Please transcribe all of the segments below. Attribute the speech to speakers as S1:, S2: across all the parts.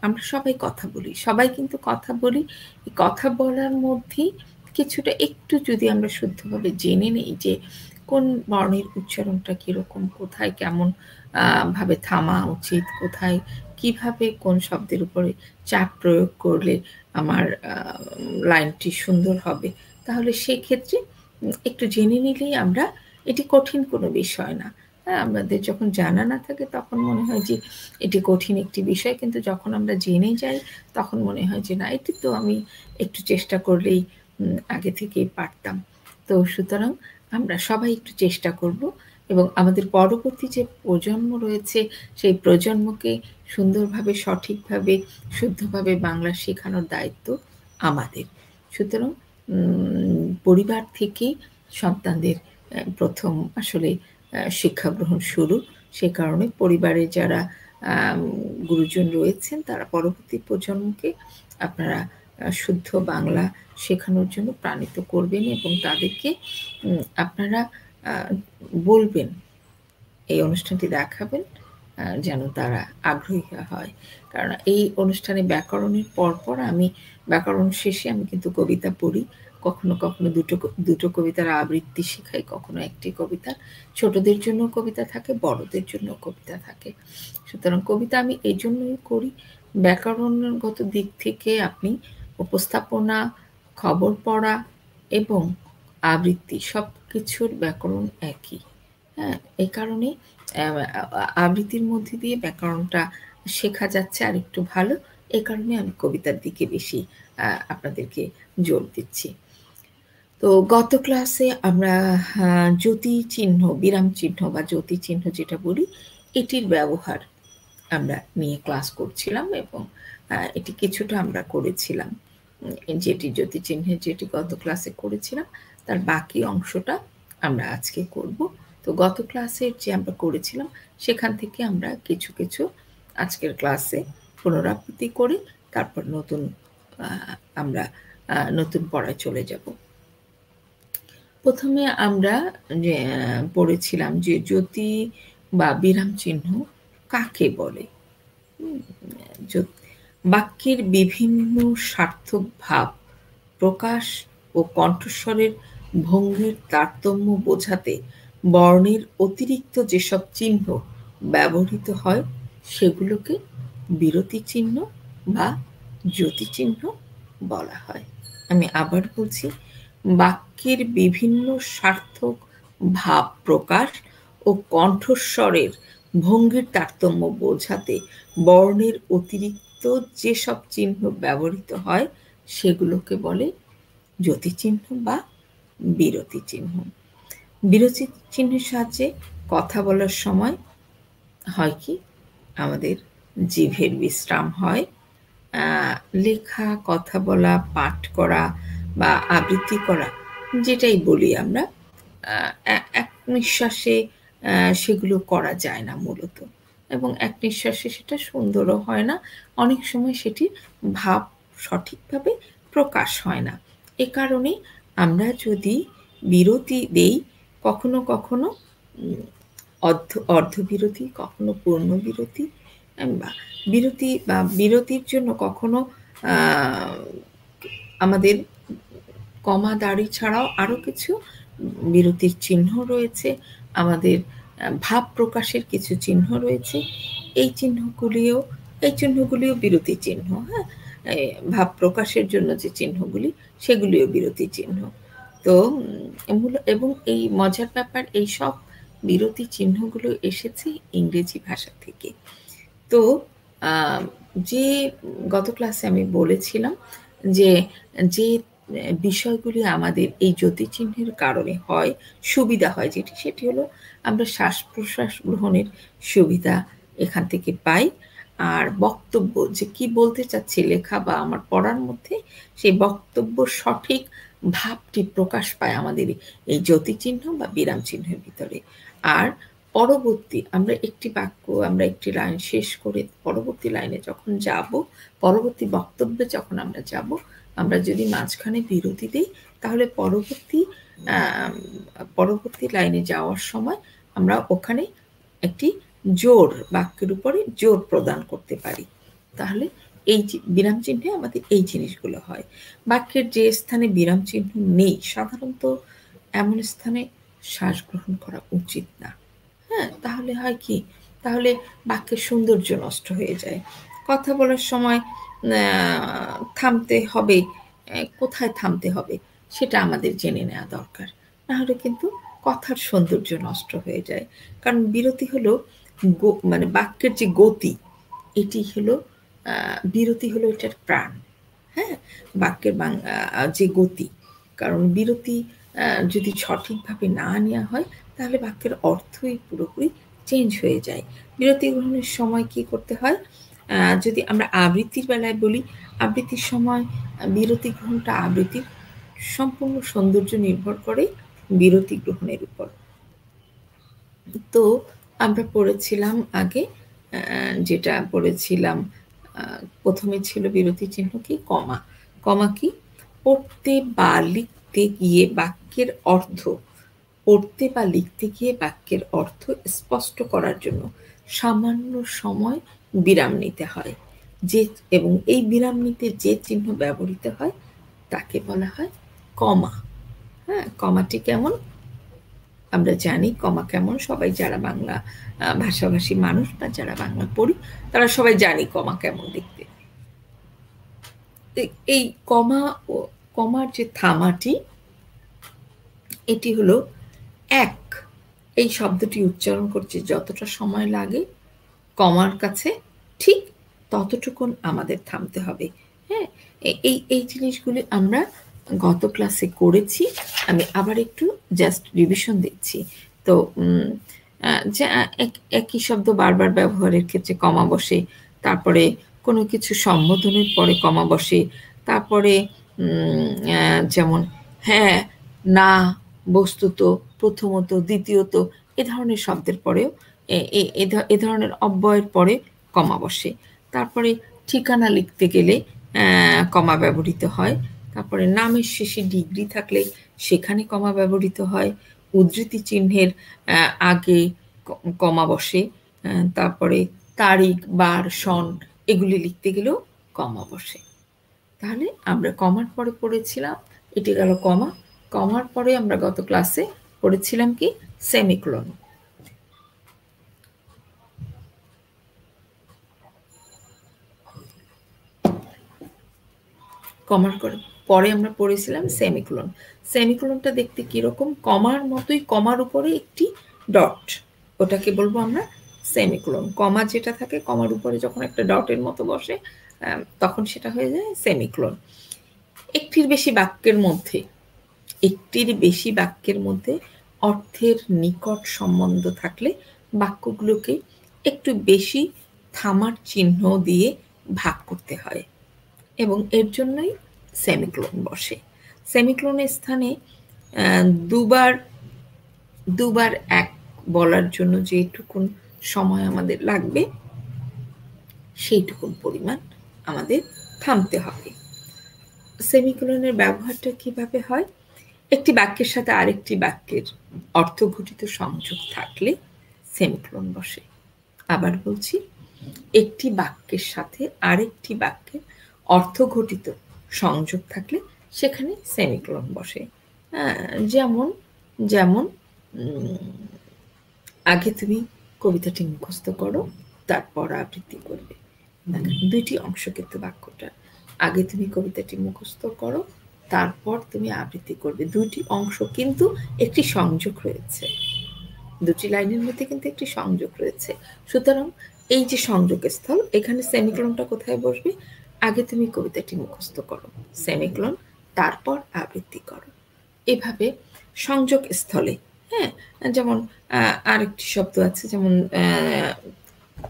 S1: আমরা সবাই কথা বলি। সবাই কিন্তু কথা বলি। এই কথা বলার মধ্যেই কিছুটা একটু যদি আমরা শুদ্ধভাবে জেনে নেই যে কোন বর্ণের উচ্চারণটা কিরকম, কোথায় কেমন ভাবে থামা উচিত, কোথায় কিভাবে কোন শব্দের উপরে চাপ প্রয়োগ করলে আমার লাইনটি সুন্দর হবে। তাহলে সেক্ষেত্রে একটু জেনে নিলেই আমরা এটি কঠিন কোনো বিষয় না। হ্যাঁ? আমাদের যখন জানা না থাকে তখন মনে হয় যে এটি কঠিন একটি বিষয়। কিন্তু যখন আমরা জেনে যাই তখন মনে হয় যে না এটি তো আমি একটু চেষ্টা করলেই আগে থেকেই পারতাম। তো সুতরাং আমরা সবাই একটু চেষ্টা করব এবং আমাদের পরবর্তী যে প্রজন্ম রয়েছে সেই প্রজন্মকে সুন্দরভাবে, সঠিকভাবে, শুদ্ধভাবে বাংলা শেখানোর দায়িত্ব আমাদের। সুতরাং পরিবার থেকেই সন্তানদের ১ম আসলে শিক্ষা গ্রহণ শুরু। সে কারণে পরিবারে যারা গুরুজন রয়েছেন তারা পরবর্তী প্রজন্মকে আপনারা শুদ্ধ বাংলা শেখানোর জন্য প্রাণিত করবেন এবং তাদেরকে আপনারা বলবেন, এই অনুষ্ঠানটি দেখাবেন যেন তারা আগ্রহী হয়। কারণ এই অনুষ্ঠানে ব্যাকরণের পরপর আমি ব্যাকরণ শেষে আমি কিন্তু কবিতা পড়ি। কখনো, কখনো দুটো কবিতার আবৃত্তি শেখাই, কখনো একটি কবিতার। ছোটদের জন্য কবিতা থাকে, বড়দের জন্য কবিতা থাকে। সুতরাং কবিতা আমি এইজন্যই করি, ব্যাকরণগত দিক থেকে আপনি উপস্থাপনা, খবর পড়া এবং আবৃত্তি সবকিছুর ব্যাকরণ একই। হ্যাঁ? এই কারণে আবৃত্তির মধ্যে দিয়ে ব্যাকরণটা শেখা যাচ্ছে আরেকটু ভালো। এ কারণে আমি কবিতার দিকে বেশি আপনাদেরকে জোর দিচ্ছি। তো গত ক্লাসে আমরা জ্যোতি চিহ্ন, বিরাম চিহ্ন বা জ্যোতি চিহ্ন যেটা বলি, এটির ব্যবহার আমরা নিয়ে ক্লাস করছিলাম এবং এটি কিছুটা আমরা করেছিলাম। যেটি জ্যোতি চিহ্নের যেটি গত ক্লাসে করেছিলাম, তার বাকি অংশটা আমরা আজকে করব। তো গত ক্লাসে যে আমরা করেছিলাম, সেখান থেকে আমরা কিছু, কিছু আজকের ক্লাসে পুনরাবৃত্তি করে তারপর আমরা নতুন পড়ায় চলে যাব। প্রথমে আমরা যে পড়েছিলাম যে জ্যোতি বা বিরাম চিহ্ন কাকে বলে? বাক্যের বিভিন্ন সার্থক ভাব প্রকাশ ও কণ্ঠস্বরের ভঙ্গির তারতম্য বোঝাতে বর্ণের অতিরিক্ত যেসব চিহ্ন ব্যবহৃত হয় সেগুলোকে বিরতি চিহ্ন বা জ্যোতি চিহ্ন বলা হয়। আমি আবার বলছি, বাক্যের বিভিন্ন সার্থক ভাব প্রকাশ ও কণ্ঠস্বরের ভঙ্গির তারতম্য বোঝাতে বর্ণের অতিরিক্ত যেসব চিহ্ন ব্যবহৃত হয় সেগুলোকে বলে জ্যোতি চিহ্ন বা বিরতি চিহ্ন। বিরতি চিহ্নের সাহায্যে কথা বলার সময় হয় কি, আমাদের জিভের বিশ্রাম হয়। লেখা, কথা বলা, পাঠ করা বা আবৃত্তি করা যেটাই বলি আমরা, এক নিঃশ্বাসে সেগুলো করা যায় না মূলত এবং এক নিঃশ্বাসে সেটা সুন্দরও হয় না। অনেক সময় সেটির ভাব সঠিকভাবে প্রকাশ হয় না। এ কারণে আমরা যদি বিরতি দেই, কখনো, কখনো অর্ধবিরতি, কখনো পূর্ণ বিরতি বা বিরতির জন্য কখনো আমাদের কমা দাড়ি ছাড়াও আরও কিছু বিরতির চিহ্ন রয়েছে। আমাদের ভাব প্রকাশের কিছু চিহ্ন রয়েছে। এই চিহ্নগুলিও বিরতি চিহ্ন। হ্যাঁ? ভাব প্রকাশের জন্য যে চিহ্নগুলি সেগুলিও বিরতি চিহ্ন। তো এবং এই মজার ব্যাপার, এই সব বিরতি চিহ্নগুলো এসেছে ইংরেজি ভাষা থেকে। তো যে গত ক্লাসে আমি বলেছিলাম যে বিষয়গুলি আমাদের এই জ্যোতি চিহ্নের কারণে হয়, সুবিধা হয় যেটি, সেটি হলো আমরা শ্বাস-প্রশ্বাস গ্রহণের সুবিধা এখান থেকে পাই। আর বক্তব্য যে কি বলতে চাচ্ছি লেখা বা আমার পড়ার মধ্যে, সেই বক্তব্য সঠিক ভাবটি প্রকাশ পায় আমাদের এই জ্যোতি চিহ্ন বা বিরাম চিহ্নের ভিতরে। আর আমরা একটি বাক্য, আমরা একটি লাইন শেষ করে পরবর্তী লাইনে যখন যাব, পরবর্তী বক্তব্যে যখন আমরা যাব, আমরা যদি মাঝখানে বিরতি দেই তাহলে পরবর্তী লাইনে যাওয়ার সময় আমরা ওখানে একটি জোর, বাক্যের উপরে জোর প্রদান করতে পারি। তাহলে এই যে বিরাম চিহ্নে আমাদের এই জিনিসগুলো হয়। বাক্যের যে স্থানে বিরাম চিহ্ন নেই, সাধারণত এমন স্থানে শ্বাস গ্রহণ করা উচিত না। হ্যাঁ? তাহলে হয় কি? তাহলে বাক্যের সৌন্দর্য নষ্ট হয়ে যায়। কথা বলার সময় থামতে হবে, কোথায় থামতে হবে সেটা আমাদের জেনে নেওয়া দরকার। নাহলে কিন্তু কথার সৌন্দর্য নষ্ট হয়ে যায়। কারণ বিরতি হলো মানে বাক্যের যে গতি, এটি হলো বিরতি হলো এটার প্রাণ। হ্যাঁ? বাক্যের যে গতি। কারণ বিরতি যদি সঠিকভাবে না নেওয়া হয় তাহলে বাক্যের অর্থই পুরোপুরি চেঞ্জ হয়ে যায়। বিরতি গ্রহণের সময় কি করতে হয়? যদি আমরা আবৃত্তির বেলায় বলি, আবৃত্তির সময় বিরতি গ্রহণটা আবৃত্তির সম্পূর্ণ সৌন্দর্য নির্ভর করে বিরতি গ্রহণের উপর। তো আমরা পড়েছিলাম আগে, যেটা পড়েছিলাম, প্রথমে ছিল বিরতি চিহ্ন কি? কমা। কমা কি? পড়তে বা লিখতে গিয়ে বাক্যের অর্থ, পড়তে বা লিখতে গিয়ে বাক্যের অর্থ স্পষ্ট করার জন্য সামান্য সময় বিরাম নিতে হয়। এবং এই বিরাম নিতে যে চিহ্ন ব্যবহৃত হয় তাকে বলা হয় কমা। হ্যাঁ? কমাটি কেমন? আমরা জানি কমা কেমন। সবাই যারা বাংলা ভাষাভাষী মানুষ বা যারা বাংলা পড়ি তারা সবাই জানি কমা কেমন দেখতে। এই কমা ও কমার যে থামাটি, এটি হলো এক। এই শব্দটি উচ্চারণ করতে যতটা সময় লাগে কমার কাছে ঠিক ততটুকুন আমাদের থামতে হবে। হ্যাঁ? এই জিনিসগুলি আমরা গত ক্লাসে করেছি। আমি আবার একটু জাস্ট রিভিশন দিচ্ছি। তো যে একই শব্দ বারবার ব্যবহারের ক্ষেত্রে কমা বসে, তারপরে কোনো কিছু সম্বোধনের পরে কমা বসে, তারপরে যেমন হ্যাঁ, না, বস্তুত, প্রথমত, দ্বিতীয়ত এ ধরনের শব্দের পরেও এ ধরনের অব্যয়ের পরে কমা বসে। তারপরে ঠিকানা লিখতে গেলে কমা ব্যবহৃত হয়। তারপরে নামের শেষে ডিগ্রি থাকলে সেখানে কমা ব্যবহৃত হয়। উদ্ধৃতি চিহ্নের আগে কমা বসে। তারপরে তারিখ, বার, সন এগুলি লিখতে গেলেও কমা বসে। তাহলে আমরা কমার পরে পড়েছিলাম, এটি গেল কমা। কমার পরে আমরা গত ক্লাসে পড়েছিলাম কি? সেমিকোলন। কমার পরে আমরা পড়েছিলাম সেমিকোলন। সেমিকোলনটা দেখতে কিরকম? কমার মতোই, কমার উপরে একটি ডট, ওটাকে বলবো আমরা সেমিকোলন। কমা যেটা থাকে কমার উপরে যখন একটা ডটের মতো বসে তখন সেটা হয়ে যায় সেমিকোলন। একটির বেশি বাক্যের মধ্যে অর্থের নিকট সম্বন্ধ থাকলে বাক্যগুলোকে একটু বেশি থামার চিহ্ন দিয়ে ভাগ করতে হয় এবং এর জন্যই সেমিকোলন বসে। সেমিকোলনের স্থানে দুবার এক বলার জন্য যেটুকুন সময় আমাদের লাগবে সেইটুকুন পরিমাণ আমাদের থামতে হবে। সেমিকোলনের ব্যবহারটা কিভাবে হয়? একটি বাক্যের সাথে আরেকটি বাক্যের অর্থঘটিত সংযোগ থাকলে সেমিকোলন বসে। আবার বলছি, একটি বাক্যের সাথে আরেকটি বাক্যের অর্থঘটিত সংযোগ থাকলে সেখানে সেমিকোলন বসে। যেমন যেমন আগে তুমি কবিতাটি মুখস্থ করো, তারপর আবৃত্তি করবে। দুইটি অংশ কিন্তু বাক্যটা। আগে তুমি কবিতাটি মুখস্থ করো, তারপর তুমি আবৃত্তি করবে। দুইটি অংশ কিন্তু একটি সংযোগ রয়েছে। দুটি লাইনের মধ্যে কিন্তু একটি সংযোগ রয়েছে। সুতরাং এই যে সংযোগস্থল, এখানে সেমিকোলনটা কোথায় বসবে? আগে তুমি কবিতাটি মুখস্থ করো, সেমিকোলন, তারপর আবৃত্তি করো। এভাবে সংযোগ স্থলে, হ্যাঁ, যেমন আরেকটি শব্দ আছে, যেমন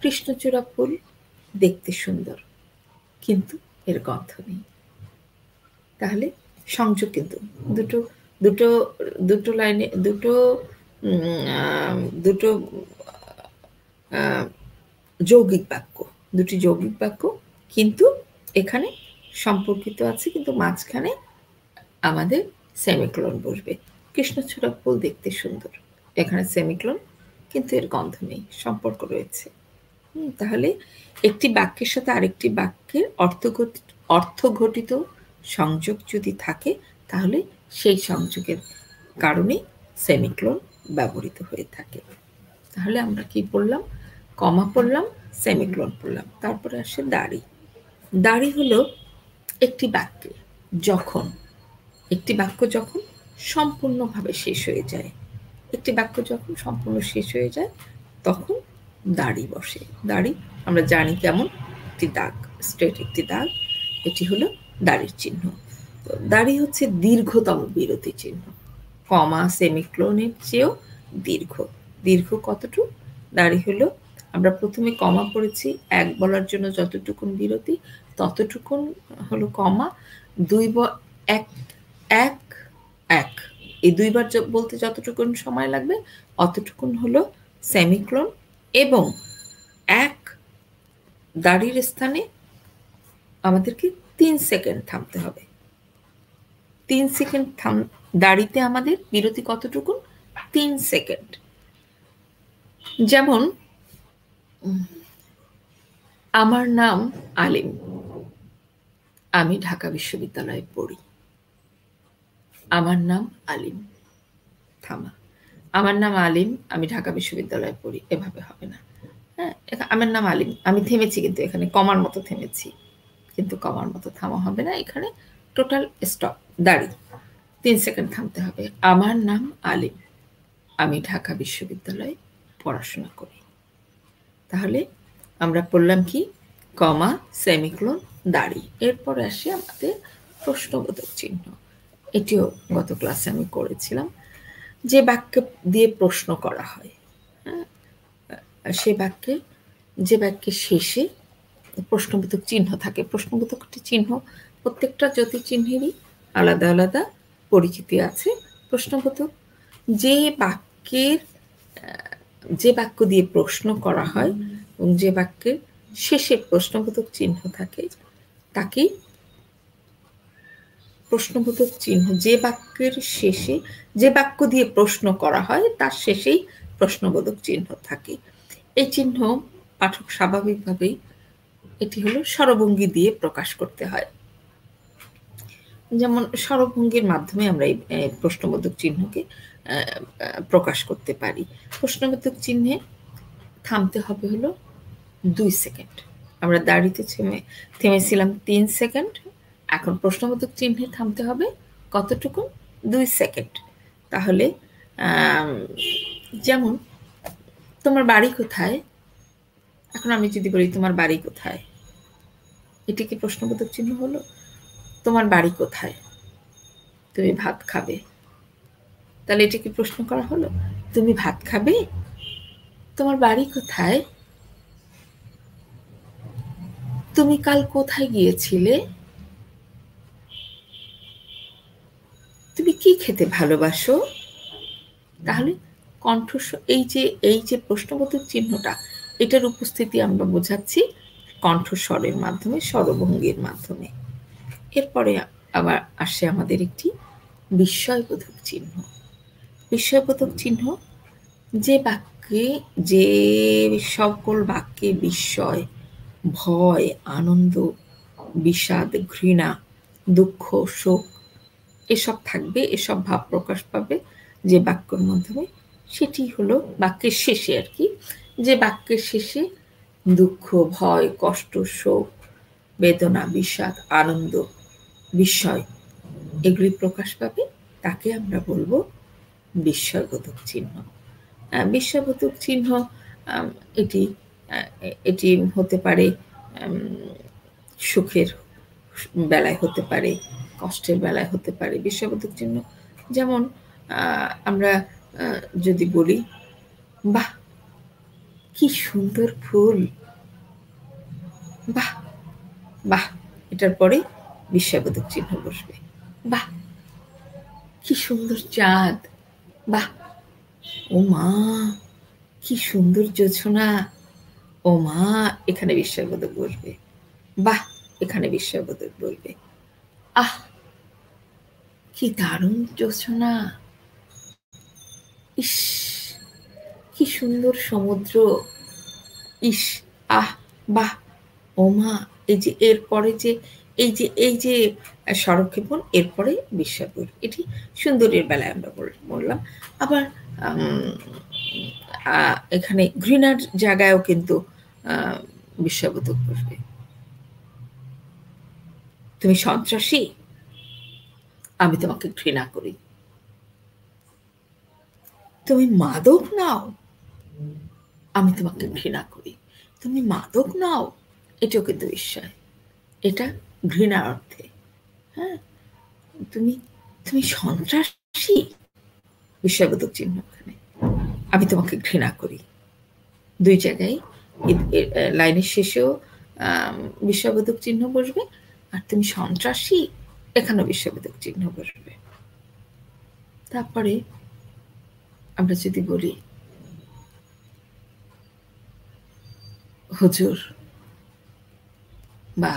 S1: কৃষ্ণচূড়া ফুল দেখতে সুন্দর কিন্তু এর গন্ধ নেই। তাহলে সংযোগ কিন্তু দুটো দুটো দুটো লাইনে দুটো যৌগিক বাক্য, দুটি যৌগিক বাক্য কিন্তু এখানে সম্পর্কিত আছে, কিন্তু মাঝখানে আমাদের সেমিকোলন বসবে। কৃষ্ণচূড়া ফুল দেখতে সুন্দর, এখানে সেমিকোলন কিন্তু এর গন্ধ নেই, সম্পর্ক রয়েছে। তাহলে একটি বাক্যের সাথে আরেকটি বাক্যের অর্থঘটিত সংযোগ যদি থাকে তাহলে সেই সংযোগের কারণে সেমিকোলন ব্যবহৃত হয়ে থাকে। তাহলে আমরা কি পড়লাম? কমা পড়লাম, সেমিকোলন পড়লাম, তারপরে আসে দাড়ি। দাড়ি হলো একটি বাক্যে একটি বাক্য যখন সম্পূর্ণভাবে শেষ হয়ে যায়, একটি বাক্য যখন সম্পূর্ণ শেষ হয়ে যায় তখন দাড়ি বসে। দাড়ি আমরা জানি কেমন, একটি দাগ, স্ট্রেট একটি দাগ, এটি হলো দাড়ির চিহ্ন। তো দাড়ি হচ্ছে দীর্ঘতম বিরতি চিহ্ন, কমা সেমিকোলনের চেয়েও দীর্ঘ। দীর্ঘ কতটুকু? দাড়ি হলো, আমরা প্রথমে কমা পড়েছি, এক বলার জন্য যতটুকুন বিরতি ততটুকুন হলো কমা, এক এক এক এই দুইবার বলতে যতটুকুন সময় লাগবে অতটুকুন হলো সেমিকোলন, এবং এক দাড়ির স্থানে আমাদেরকে 3 সেকেন্ড থামতে হবে। 3 সেকেন্ড দাড়িতে আমাদের বিরতি কতটুকুন? 3 সেকেন্ড। যেমন আমার নাম আলিম, আমি ঢাকা বিশ্ববিদ্যালয়ে পড়ি। আমার নাম আলিম, থামা। আমার নাম আলিম, আমি ঢাকা বিশ্ববিদ্যালয়ে পড়ি, এভাবে হবে না। হ্যাঁ, আমার নাম আলিম, আমি থেমেছি, কিন্তু এখানে কমার মতো থেমেছি, কিন্তু কমার মতো থামা হবে না, এখানে টোটাল স্টপ, দাড়ি 3 সেকেন্ড থামতে হবে। আমার নাম আলিম, আমি ঢাকা বিশ্ববিদ্যালয়ে পড়াশোনা করি। তাহলে আমরা পড়লাম কি? কমা, সেমিকোলন, দাড়ি। এরপরে আসি আমাদের প্রশ্নবোধক চিহ্ন। এটিও গত ক্লাসে আমি করেছিলাম। যে বাক্য দিয়ে প্রশ্ন করা হয়, সে বাক্যে, যে বাক্যের শেষে প্রশ্নবোধক চিহ্ন থাকে। প্রশ্নবোধক চিহ্ন প্রত্যেকটা জ্যোতি চিহ্নেরই আলাদা আলাদা পরিচিতি আছে। প্রশ্নবোধক যে বাক্যের, যে বাক্য দিয়ে প্রশ্ন করা হয় এবং যে বাক্যের শেষে প্রশ্নবোধক চিহ্ন থাকে তাকেই প্রশ্নবোধক চিহ্ন। যে বাক্যের শেষে, যে বাক্য দিয়ে প্রশ্ন করা হয় তার শেষেই প্রশ্নবোধক চিহ্ন থাকে। এই চিহ্ন পাঠক স্বাভাবিকভাবেই, এটি হলো স্বরভঙ্গি দিয়ে প্রকাশ করতে হয়। যেমন স্বরভঙ্গির মাধ্যমে আমরা এই প্রশ্নবোধক চিহ্নকে প্রকাশ করতে পারি। প্রশ্নবোধক চিহ্নে থামতে হবে হলো 2 সেকেন্ড। আমরা দাড়িতে থেমেছিলাম 3 সেকেন্ড, এখন প্রশ্নবোধক চিহ্নে থামতে হবে কতটুকু? 2 সেকেন্ড। তাহলে যেমন তোমার বাড়ি কোথায়? এখন আমি যদি বলি তোমার বাড়ি কোথায়, এটি কি প্রশ্নবোধক চিহ্ন হলো? তোমার বাড়ি কোথায়? তুমি ভাত খাবে, তাহলে এটা কি প্রশ্ন করা হলো? তুমি ভাত খাবে? তোমার বাড়ি কোথায়? তুমি কাল কোথায় গিয়েছিলে? তুমি কি খেতে ভালোবাসো? তাহলে কণ্ঠস্বর, এই যে প্রশ্নবোধক চিহ্নটা, এটার উপস্থিতি আমরা বোঝাচ্ছি কণ্ঠস্বরের মাধ্যমে, স্বরভঙ্গির মাধ্যমে। এরপরে আবার আসে আমাদের একটি বিস্ময়বোধক চিহ্ন। বিস্ময়বোধক চিহ্ন যে বাক্যে, যে সকল বাক্যে বিস্ময়, ভয়, আনন্দ, বিষাদ, ঘৃণা, দুঃখ, শোক এসব থাকবে, এসব ভাব প্রকাশ পাবে যে বাক্যের মাধ্যমে, সেটি হলো বাক্যের শেষে আর কি। যে বাক্যের শেষে দুঃখ, ভয়, কষ্ট, শোক, বেদনা, বিষাদ, আনন্দ, বিস্ময় এগুলি প্রকাশ পাবে, তাকে আমরা বলবো বিস্ময়বোধক চিহ্ন। বিস্ময়বোধক চিহ্ন এটি হতে পারে সুখের বেলায়, হতে পারে কষ্টের বেলায়, হতে পারে বিস্ময়বোধক চিহ্ন। যেমন আমরা যদি বলি, বাহ কি সুন্দর ফুল, বাহ, বাহ, এটার পরে বিস্ময়বোধক চিহ্ন বসবে। বাহ কি সুন্দর চাঁদ, বাহ, ও মা কি সুন্দর জোছনা, ও মা, এখানে বিস্ময়বোধক বসবে। বাহ, এখানে বিস্ময়বোধক বলবে। আহ কি দারুণ জোছনা, ইস কি সুন্দর সমুদ্র, ইস আহ বাহ, ওমা, এই যে এরপরে যে এই যে স্বরক্ষেপণ, এরপরে বিস্ময়বোধ, এটি সুন্দরের বেলায় আমরা বললাম। আবার এখানে ঘৃণার জায়গায়ও কিন্তু বিস্ময়বোধক বসবে। তুমি সন্ত্রাসী, আমি তোমাকে ঘৃণা করি। তুমি মাদক নাও, আমি তোমাকে ঘৃণা করি। তুমি মাদক নাও, এটাও কিন্তু বিস্ময়, এটা ঘৃণার অর্থে। হ্যাঁ, তুমি তুমি সন্ত্রাসী, বিস্ময়বোধক চিহ্ন ওখানে। আমি তোমাকে ঘৃণা করি, দুই জায়গায় লাইনের শেষেও বিস্ময়বোধক চিহ্ন বসবে, আর তুমি সন্ত্রাসী, এখানেও বিস্ময়বোধক চিহ্ন বসবে। তারপরে আমরা যদি বলি হুজুর, বা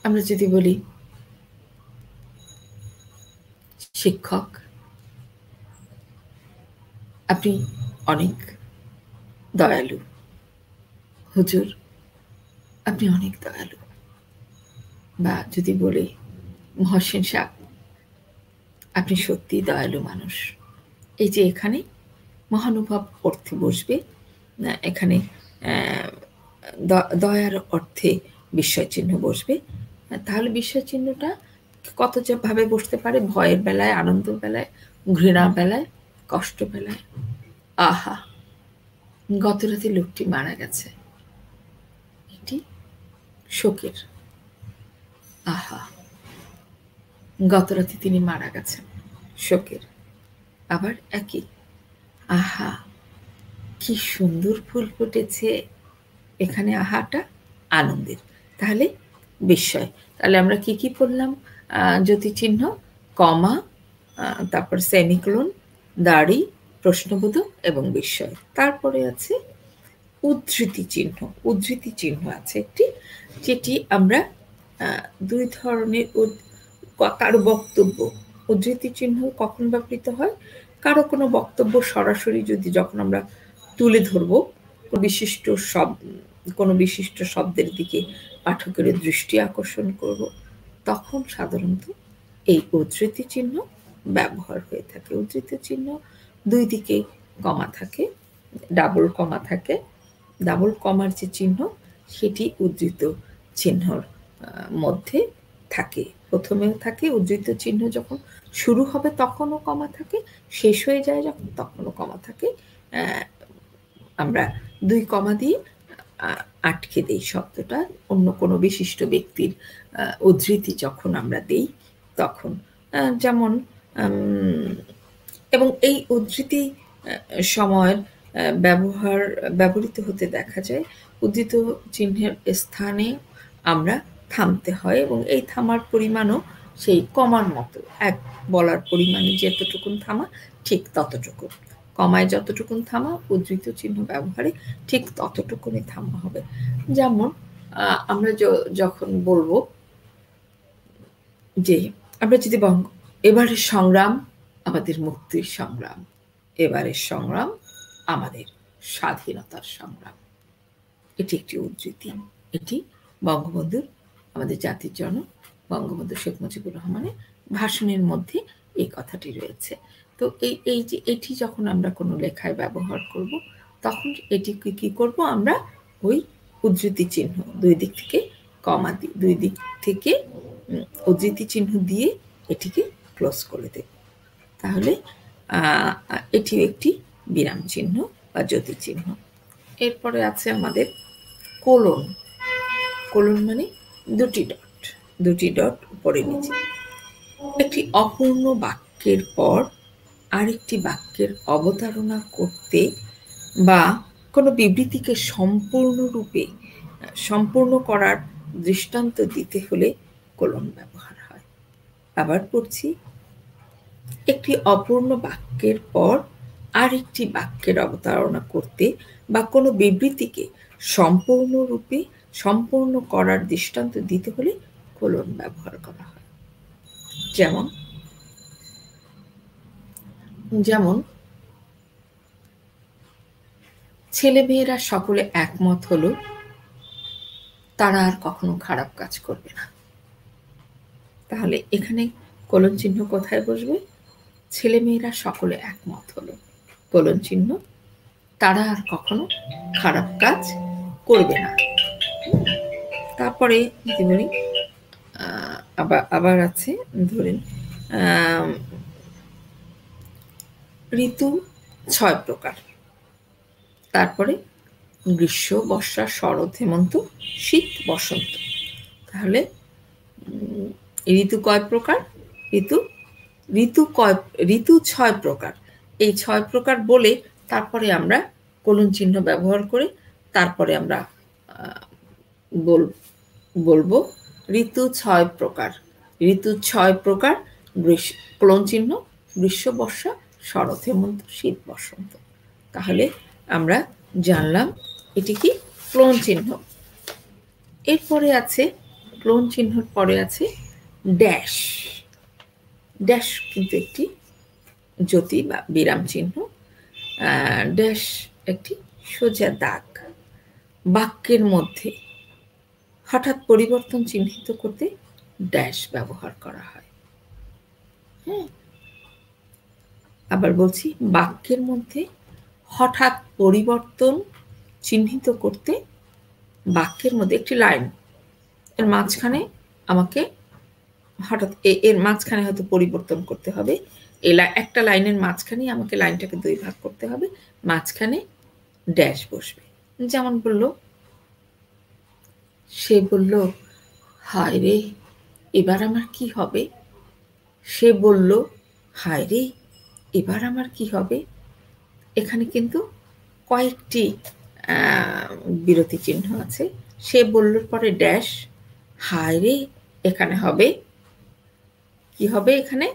S1: আমরা যদি বলি শিক্ষক, আপনি অনেক দয়ালু। হুজুর, আপনি অনেক দয়ালু। বা যদি বলি মহসিন সাহেব, আপনি সত্যি দয়ালু মানুষ। এই যে এখানে মহানুভব অর্থে বসবে, এখানে দয়ার অর্থে বিস্ময় চিহ্ন বসবে। তাহলে বিস্ময় চিহ্নটা কত যে ভাবে বসতে পারে, ভয়ের বেলায়, আনন্দের বেলায়, ঘৃণার বেলায়, কষ্ট বেলায়। আহা, গত রাতে লোকটি মারা গেছে, এটি শোকের। আহা, গত রাতে তিনি মারা গেছেন, শোকের। আবার একই, আহা, কি সুন্দর ফুল ফুটেছে, এখানে আহাটা আনন্দের। তাহলে বিস্ময়। তাহলে আমরা কি কি পড়লাম? জ্যোতিচিহ্ন, কমা, তারপর সেমিকোলন, দাড়ি, প্রশ্নবোধক এবং বিস্ময়। তারপরে আছে উদ্ধৃতি চিহ্ন। উদ্ধৃতি চিহ্ন আছে একটি, যেটি আমরা দুই ধরনের, কারো বক্তব্য। উদ্ধৃতি চিহ্ন কখন ব্যবহৃত হয়? কারো কোনো বক্তব্য সরাসরি যদি যখন আমরা তুলে ধরবো, কোনো বিশিষ্ট শব্দের দিকে পাঠকের দৃষ্টি আকর্ষণ করব, তখন সাধারণত এই উদ্ধৃতি চিহ্ন ব্যবহার হয়ে থাকে। উদ্ধৃতি চিহ্ন দুই দিকে কমা থাকে, ডাবল কমা থাকে। ডাবল কমার যে চিহ্ন, সেটি উদ্ধৃত চিহ্নর মধ্যে থাকে। প্রথমেও থাকে উদ্ধৃত চিহ্ন, যখন শুরু হবে তখনও কমা থাকে, শেষ হয়ে যায় যখন তখনও কমা থাকে। আমরা দুই কমা দিয়ে আটকে দেই শব্দটা। অন্য কোনো বিশিষ্ট ব্যক্তির উদ্ধৃতি যখন আমরা দেই তখন, যেমন, এবং এই উদ্ধৃতি সময়ের ব্যবহৃত হতে দেখা যায় উদ্ধৃত চিহ্নের স্থানে আমরা থামতে হয়, এবং এই থামার পরিমাণও সেই কমার মতো, এক বলার পরিমাণে যতটুকুন থামা ঠিক ততটুকু। কমায় যতটুকুন থামা, উদ্ধৃত চিহ্ন ব্যবহারে ঠিক ততটুকুনি থামা হবে। যেমন আমরা যখন বলবো যে, আমরা যদি এবারের সংগ্রাম আমাদের মুক্তির সংগ্রাম, এবারের সংগ্রাম আমাদের স্বাধীনতার সংগ্রাম, এটি একটি উদ্ধৃতি। এটি বঙ্গবন্ধুর, আমাদের জাতির জনক বঙ্গবন্ধু শেখ মুজিবুর রহমানের ভাষণের মধ্যে এই কথাটি রয়েছে। তো এই যে এটি যখন আমরা কোনো লেখায় ব্যবহার করব, তখন এটিকে কি করব আমরা? ওই উদ্ধৃতি চিহ্ন দুই দিক থেকে কমা দিই, দুই দিক থেকে উদ্ধৃতি চিহ্ন দিয়ে এটিকে ক্লোজ করে দেব। তাহলে এটিও একটি বিরাম চিহ্ন বা জ্যোতি চিহ্ন। এরপরে আছে আমাদের কোলন। কোলন মানে দুটি ডট উপরে নিচে। একটি অপূর্ণ বাক্যের পর আরেকটি বাক্যের অবতারণা করতে বা কোনো বিবৃতিকে সম্পূর্ণ করার দৃষ্টান্ত দিতে হলে কোলন ব্যবহার হয়। আবার পড়ছি, একটি অপূর্ণ বাক্যের পর আরেকটি বাক্যের অবতারণা করতে বা কোনো বিবৃতিকে সম্পূর্ণ করার দৃষ্টান্ত দিতে হলে কোলন ব্যবহার করা হয়। যেমন ছেলেমেয়েরা সকলে একমত হলো তারা আর কখনো খারাপ কাজ করবে না। তাহলে এখানে কোলন চিহ্ন কোথায় বসবে? ছেলেমেয়েরা সকলে একমত হলো, কোলন চিহ্ন, তারা আর কখনো খারাপ কাজ করবে না। তারপরে যদি বলি আবার আছে, ধরেন ঋতু 6 প্রকার, তারপরে গ্রীষ্ম, বর্ষা, শরৎ, হেমন্ত, শীত, বসন্ত। তাহলে ঋতু কয় প্রকার? ঋতু 6 প্রকার। এই 6 প্রকার বলে তারপরে আমরা কোলন চিহ্ন ব্যবহার করে তারপরে আমরা বলবো ঋতু 6 প্রকার। ঋতু 6 প্রকার, কোলন চিহ্ন, গ্রীষ্ম, বর্ষা, শরৎ, হেমন্ত, শীত, বসন্ত। তাহলে আমরা জানলাম এটি কি? কোলন চিহ্ন। এরপরে আছে, কোলন চিহ্নর পরে আছে ড্যাশ। ড্যাশ কিন্তু একটি জ্যোতি বা বিরাম চিহ্ন। ড্যাশ একটি সোজা দাগ। বাক্যের মধ্যে হঠাৎ পরিবর্তন চিহ্নিত করতে ড্যাশ ব্যবহার করা হয়। হ্যাঁ, আবার বলছি, বাক্যের মধ্যে হঠাৎ পরিবর্তন চিহ্নিত করতে বাক্যের মধ্যে একটি লাইন, এর মাঝখানে আমাকে হঠাৎ এর মাঝখানে হয়তো পরিবর্তন করতে হবে। একটা লাইনের মাঝখানেই আমাকে লাইনটাকে 2 ভাগ করতে হবে, মাঝখানে ড্যাশ বসবে। যেমন বলল, সে বলল, হায় রে এবার আমার কি হবে? সে বলল, হায় রে এবার আমার কি হবে? এখানে কিন্তু কয়েকটি বিরতি চিহ্ন আছে। সে বললোর পরে ড্যাশ, হায় রে এখানে হবে কি হবে? এখানে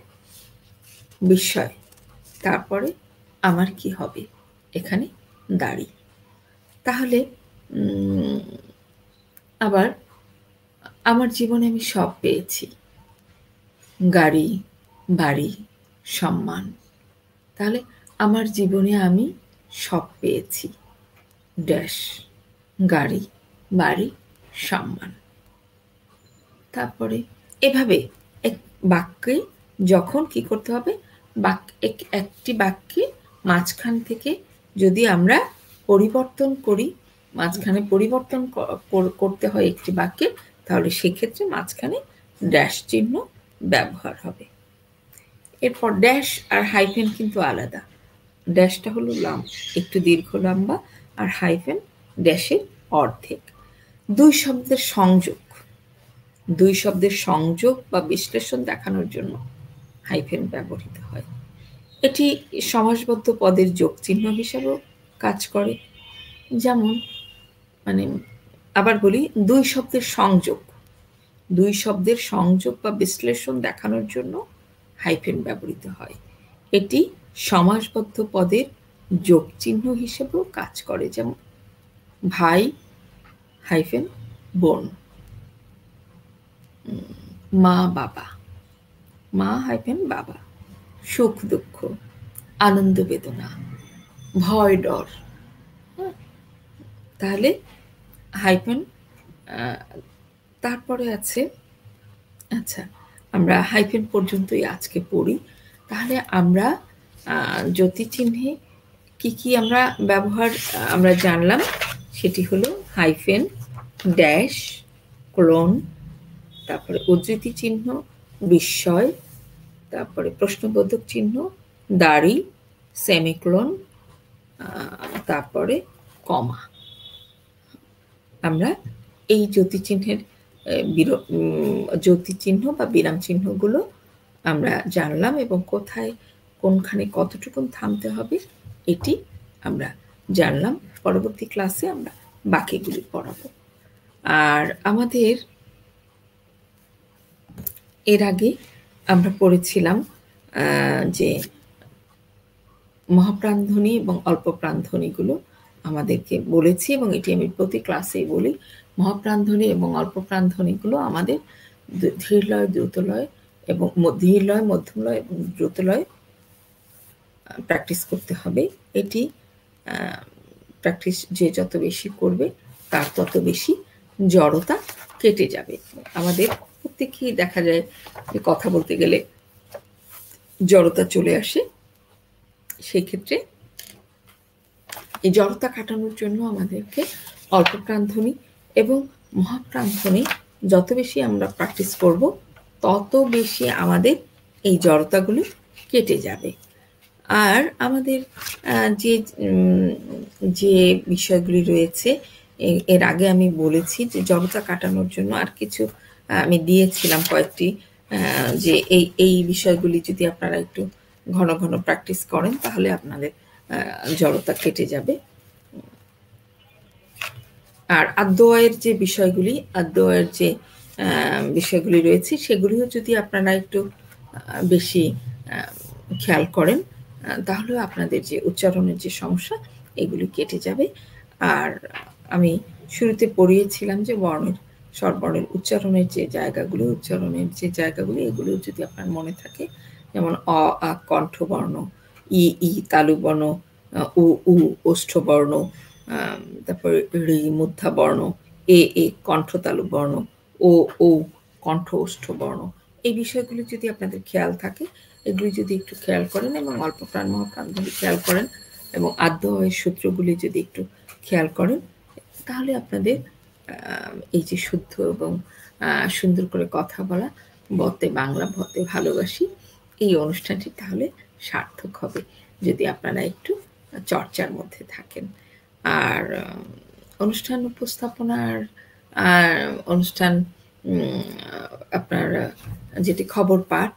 S1: বিস্ময়। তারপরে আমার কি হবে? এখানে দাড়ি। তাহলে আবার আমার জীবনে আমি সব পেয়েছি, গাড়ি, বাড়ি, সম্মান। তাহলে আমার জীবনে আমি সব পেয়েছি, ড্যাশ, গাড়ি, বাড়ি, সম্মান। তারপরে এভাবে এক বাক্যে যখন কি করতে হবে, একটি বাক্যে মাঝখান থেকে যদি আমরা পরিবর্তন করি, মাঝখানে পরিবর্তন করতে হয় একটি বাক্যে, তাহলে সেক্ষেত্রে মাঝখানে ড্যাশ চিহ্ন ব্যবহার হবে। এরপর ড্যাশ আর হাইফেন কিন্তু আলাদা। ড্যাশটা হলো একটু দীর্ঘ লম্বা, আর হাইফেন ড্যাশের অর্ধেক। দুই শব্দের সংযোগ বা বিশ্লেষণ দেখানোর জন্য হাইফেন ব্যবহৃত হয়। এটি সমাসবদ্ধ পদের যোগ চিহ্ন হিসাবেও কাজ করে। যেমন আবার বলি, দুই শব্দের সংযোগ বা বিশ্লেষণ দেখানোর জন্য হাইফেন ব্যবহৃত হয়। এটি সমাসবদ্ধ পদের যোগ চিহ্ন হিসেবেও কাজ করে। যেমন ভাই হাইফেন বোন, মা বাবা, মা হাইফেন বাবা, সুখ দুঃখ, আনন্দ বেদনা, ভয় ডর। তাহলে হাইফেন। তারপরে আছে, আচ্ছা আমরা হাইফেন পর্যন্তই আজকে পড়ি। তাহলে আমরা জ্যোতিচিহ্নে কি কি আমরা ব্যবহার আমরা জানলাম, সেটি হলো হাইফেন, ড্যাশ, কোলন, তারপরে উদ্ধৃতি চিহ্ন, বিস্ময়, তারপরে প্রশ্নবোধক চিহ্ন, দাড়ি, সেমিকোলন, তারপরে কমা। আমরা এই জ্যোতিচিহ্নের জ্যোতিচিহ্ন বা বিরাম চিহ্নগুলো আমরা জানলাম, এবং কোথায় কোনখানে কতটুকুন থামতে হবে এটি আমরা জানলাম। পরবর্তী ক্লাসে আমরা বাকিগুলি পড়াবো। আর আমাদের এর আগে আমরা পড়েছিলাম যে মহাপ্রাণধ্বনি এবং অল্প প্রাণধ্বনিগুলো আমাদেরকে বলেছি, এবং এটি আমি প্রতি ক্লাসেই বলি। মহাপ্রাণধ্বনি এবং অল্প প্রাণধ্বনিগুলো আমাদের ধীরলয়, দ্রুতলয় এবং ধীরলয়, মধ্যমলয় এবং দ্রুতলয় প্র্যাকটিস করতে হবে। এটি প্র্যাকটিস যে যত বেশি করবে তার তত বেশি জড়তা কেটে যাবে। আমাদের প্রত্যেকেই দেখা যায় যে কথা বলতে গেলে জড়তা চলে আসে। সেক্ষেত্রে এই জড়তা কাটানোর জন্য আমাদেরকে অল্প প্রাণধ্বনি এবং মহাপ্রাণধ্বনি যত বেশি আমরা প্র্যাকটিস করব, তত বেশি আমাদের এই জড়তাগুলো কেটে যাবে। আর আমাদের যে যে বিষয়গুলি রয়েছে, এর আগে আমি বলেছি যে জড়তা কাটানোর জন্য আর কিছু আমি দিয়েছিলাম কয়েকটি, যে এই বিষয়গুলি যদি আপনারা একটু ঘন ঘন প্র্যাকটিস করেন, তাহলে আপনাদের জড়তা কেটে যাবে। আর আদ্যয়ের যে বিষয়গুলি, আদ্যয়ের যে বিষয়গুলি রয়েছে, সেগুলিও যদি আপনারা একটু বেশি খেয়াল করেন, তাহলে আপনাদের যে উচ্চারণের যে সমস্যা, এগুলি কেটে যাবে। আর আমি শুরুতে পড়িয়েছিলাম যে বর্ণের, স্বরবর্ণের উচ্চারণের যে জায়গাগুলি, এগুলো যদি আপনার মনে থাকে, যেমন অ আ কণ্ঠবর্ণ, ই তালুবর্ণ, উ ওষ্ঠবর্ণ, তারপরে ঋ মূর্ধাবর্ণ, এ কণ্ঠতালু বর্ণ, ও কণ্ঠ ওষ্ঠ বর্ণ। এই বিষয়গুলি যদি আপনাদের খেয়াল থাকে, এগুলি যদি একটু খেয়াল করেন এবং অল্প প্রাণ মহাপ্রাণগুলি খেয়াল করেন এবং আদ্যয়ের সূত্রগুলি যদি একটু খেয়াল করেন, তাহলে আপনাদের এই যে শুদ্ধ এবং সুন্দর করে কথা বলা, বতে বাংলা বতে ভালোবাসি, এই অনুষ্ঠানটি তাহলে সার্থক হবে যদি আপনারা একটু চর্চার মধ্যে থাকেন। আর অনুষ্ঠান উপস্থাপনার অনুষ্ঠান আপনার যেটি খবর পাঠ,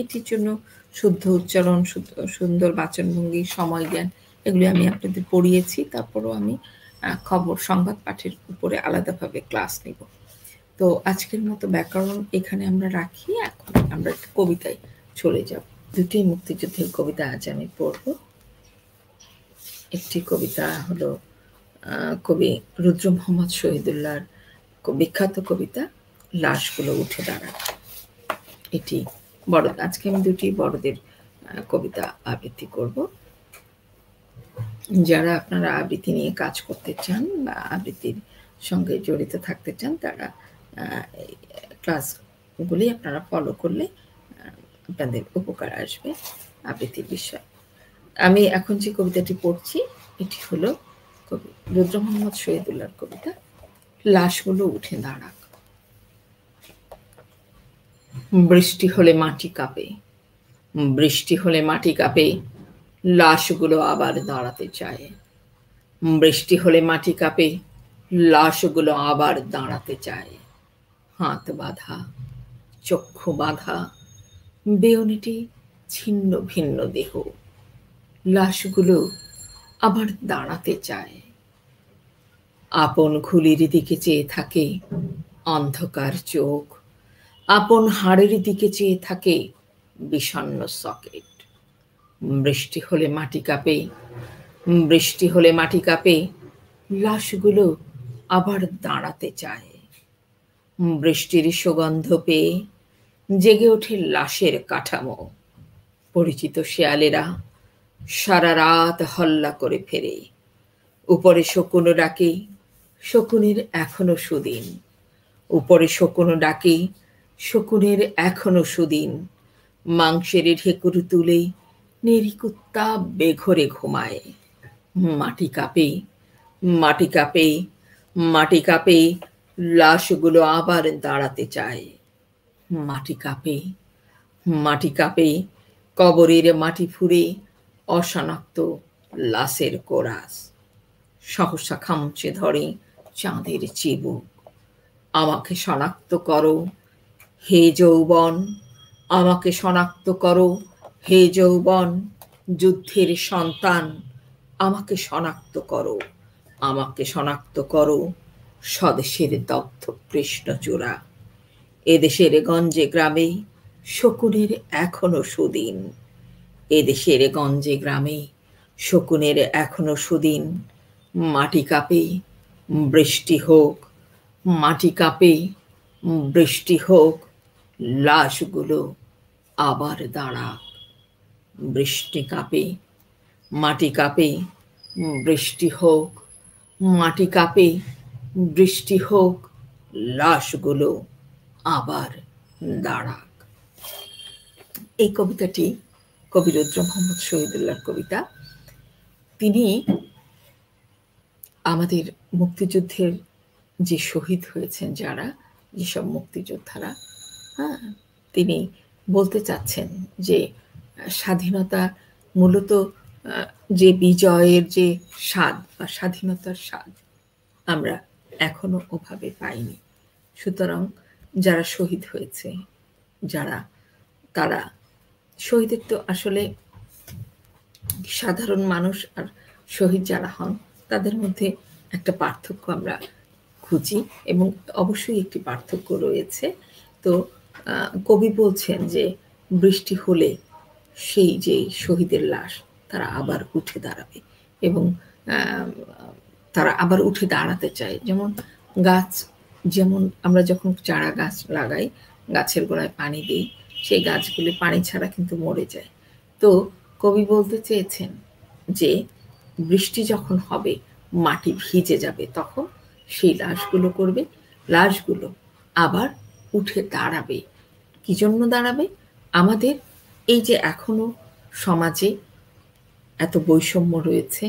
S1: এটির জন্য শুদ্ধ উচ্চারণ, সুন্দর বাচনভঙ্গি, সময় জ্ঞান, এগুলি আমি আপনাদের পড়িয়েছি। তারপরেও আমি সংবাদ পাঠের উপরে আলাদাভাবে ক্লাস নিব। তো আজকের মতো ব্যাকরণ এখানে আমরা রাখি। এখন আমরা একটা কবিতায় চলে যাব। দুটি মুক্তিযুদ্ধের কবিতা আজ আমি পড়ব। একটি কবিতা হলো কবি রুদ্র মোহাম্মদ শহীদুল্লাহর বিখ্যাত কবিতা লাশগুলো উঠে দাঁড়ায়। এটি বড়, আজকে আমি দুটি বড়দের কবিতা আবৃত্তি করব। যারা আপনারা আবৃত্তি নিয়ে কাজ করতে চান বা আবৃত্তির সঙ্গে জড়িত থাকতে চান, তারা ক্লাসগুলি আপনারা ফলো করলে আপনাদের উপকার আসবে আবৃত্তির বিষয়। আমি এখন যে কবিতাটি পড়ছি, এটি হলো কবি রুদ্র মোহাম্মদ শহীদুল্লাহর কবিতা লাশগুলো উঠে দাঁড়াক। বৃষ্টি হলে মাটি কাঁপে, বৃষ্টি হলে মাটি কাঁপে, লাশগুলো আবার দাঁড়াতে চায়। বৃষ্টি হলে মাটি কাঁপে, লাশগুলো আবার দাঁড়াতে চায়। হাত বাঁধা, চক্ষু বাঁধা, বেয়নেটে ছিন্ন ভিন্ন দেহ, লাশগুলো আবার দাঁড়াতে চায়। আপন খুলির দিকে চেয়ে থাকে অন্ধকার চোখ, আপন হাড়ের দিকে চেয়ে থাকে বিষণ্ণ সকেট। বৃষ্টি হলে মাটি কাঁপে, বৃষ্টি হলে মাটি কাঁপে, লাশগুলো আবার দাঁড়াতে চায়। বৃষ্টির সুগন্ধ পেয়ে জেগে ওঠে লাশের কাঠামো। পরিচিত শেয়ালেরা সারা রাত হল্লা করে ফেরে। উপরে শকুন ডাকে, শকুনের এখনো সুদিন। উপরে শকুন ডাকে, শকুনের এখনো সুদিন। মাংসের ঢেকুর তুলে নেড়িকুত্তা বেঘরে ঘুমায়। মাটি কাঁপে, মাটি কাঁপে, মাটি কাঁপে, লাশগুলো আবার দাঁড়াতে চায়। মাটি কাঁপে, মাটি কাঁপে, কবরের মাটি ফুঁড়ে অশনাক্ত লাশের কোরাস। সহসা খামচে ধরে চাঁদের চিবুক। আমাকে শনাক্ত করো হে যৌবন, আমাকে শনাক্ত করো হে যৌবন, যুদ্ধের সন্তান আমাকে শনাক্ত করো, আমাকে শনাক্ত করো স্বদেশের দগ্ধ কৃষ্ণচূড়া। এদেশের গঞ্জে গ্রামে শকুনের এখনো সুদিন। এদেশের গঞ্জে গ্রামে শকুনের এখনো সুদিন। মাটি কাঁপে, বৃষ্টি হোক, মাটি কাঁপে, বৃষ্টি হোক, লাশগুলো আবার দাঁড়াক। বৃষ্টি কাঁপে, মাটি কাঁপে, বৃষ্টি হোক, মাটি কাঁপে, বৃষ্টি হোক, লাশগুলো আবার দাঁড়াক। এই কবিতাটি কবি রুদ্র মোহাম্মদ শহীদুল্লাহর কবিতা। তিনি আমাদের মুক্তিযুদ্ধের যে শহীদ হয়েছেন যারা, যেসব মুক্তিযোদ্ধারা, হ্যাঁ, তিনি বলতে চাচ্ছেন যে স্বাধীনতা মূলত যে বিজয়ের যে স্বাদ বা স্বাধীনতার স্বাদ আমরা এখনো ওভাবে পাইনি। সুতরাং যারা শহীদ হয়েছে, যারা, তারা শহীদের তো আসলে সাধারণ মানুষ আর শহীদ যারা হন তাদের মধ্যে একটা পার্থক্য আমরা খুঁজি, এবং অবশ্যই একটি পার্থক্য রয়েছে। তো কবি বলছেন যে বৃষ্টি হলে সেই যে শহীদের লাশ তারা আবার উঠে দাঁড়াবে, এবং তারা আবার উঠে দাঁড়াতে চায়। যেমন গাছ, যেমন আমরা যখন চারা গাছ লাগাই, গাছের গোড়ায় পানি দিই, সেই গাছগুলি পানি ছাড়া কিন্তু মরে যায়। তো কবি বলতে চেয়েছেন যে বৃষ্টি যখন হবে, মাটি ভিজে যাবে, তখন সেই লাশগুলো করবে, লাশগুলো আবার উঠে দাঁড়াবে। কি জন্য দাঁড়াবে? আমাদের এই যে এখনো সমাজে এত বৈষম্য রয়েছে,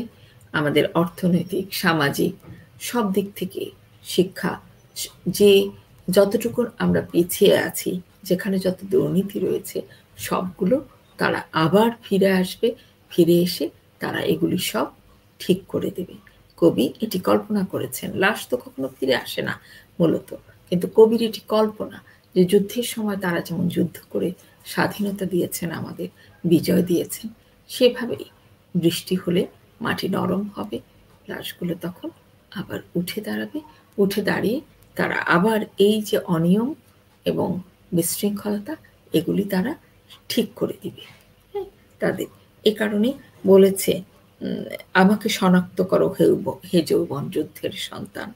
S1: আমাদের অর্থনৈতিক, সামাজিক সব দিক থেকে, শিক্ষা, যে যতটুকু আমরা পিছিয়ে আছি, যেখানে যত দুর্নীতি রয়েছে, সবগুলো তারা আবার ফিরে আসবে, ফিরে এসে তারা এগুলি সব ঠিক করে দেবে। কবি এটি কল্পনা করেছেন। লাশ তো কখনো ফিরে আসে না মূলত, কিন্তু কবির এটি কল্পনা যে যুদ্ধের সময় তারা যেমন যুদ্ধ করে স্বাধীনতা দিয়েছেন, আমাদের বিজয় দিয়েছেন, সেভাবেই বৃষ্টি হলে মাটি নরম হবে, লাশগুলো তখন আবার উঠে দাঁড়াবে, উঠে দাঁড়িয়ে তারা আবার এই যে অনিয়ম এবং বিশৃঙ্খলতা, এগুলি তারা ঠিক করে দিবে। হ্যাঁ, তাদের এ কারণে বলেছে, আমাকে শনাক্ত করো হে যৌবন যুদ্ধের সন্তান,